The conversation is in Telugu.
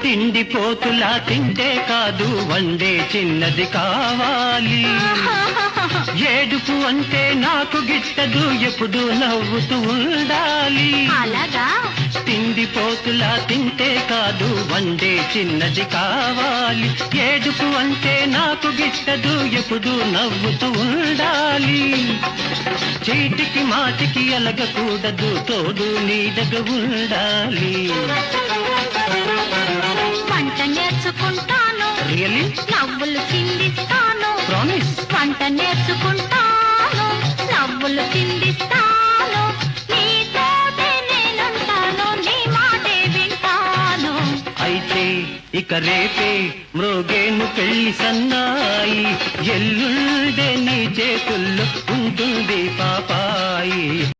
తిండిపోతులా తింటే కాదు వండే చిన్నది కావాలి. ఏడుపు అంటే నాకు గిట్టదు, ఎప్పుడు నవ్వుతూ ఉండాలి. అలాగా తిండిపోతులా తింటే కాదు వండే చిన్నది కావాలి. ఏడుపు అంటే నాకు గిట్టదు, ఎప్పుడు నవ్వుతూ ఉండాలి. చీటికి మాటికి అలగకూడదు, తోడు నీడగా ఉండాలి. వంట నేర్చుకుంటాను, రియలీ నవ్వులు చిందిస్తాను. ప్రామిస్. వంట నేర్చుకుంటాను, నవ్వులు చిందిస్తాను. నీతోటే నేనుంటాను, నీ మాటే వింటాను. అయితే ఇక రేపే మ్రోగేను పెళ్లి సన్నాయి, ఎల్లుండే నీ చేతుల్లో ఉంటుంది పాపాయి.